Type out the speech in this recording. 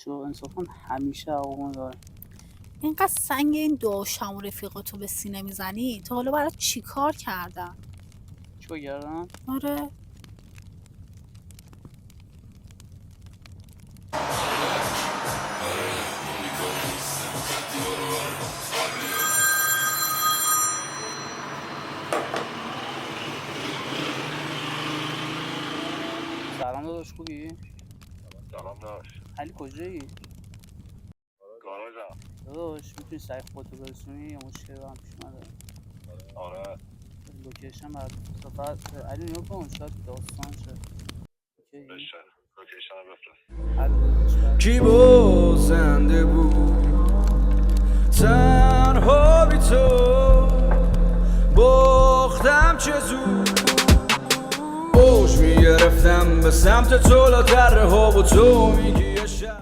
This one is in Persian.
چو انصافا همیشه هواما داره. اینقدر سنگ این داشتم و رفیقاتو به سینه میزنی تا حالا برات چی کار کردم؟ چیکار کردم؟ آره سلام داداش، خوبی؟ سلام داشت. علی کجایی؟ گاراژم. داداش میتونی سریع خودتو برسونی؟ یه مشکلی برام پیش اومده. آره. لوکیشن برات فقط علی نگاه کن، شاید داستان شه. اوکی؟ بشه. لوکیشن رو بفرست. علی داداش برات. کی بازنده بود تنها بی تو باختم چه زود اوج میگرفتم به سمت تو لاتره ها و تو میگی یه شب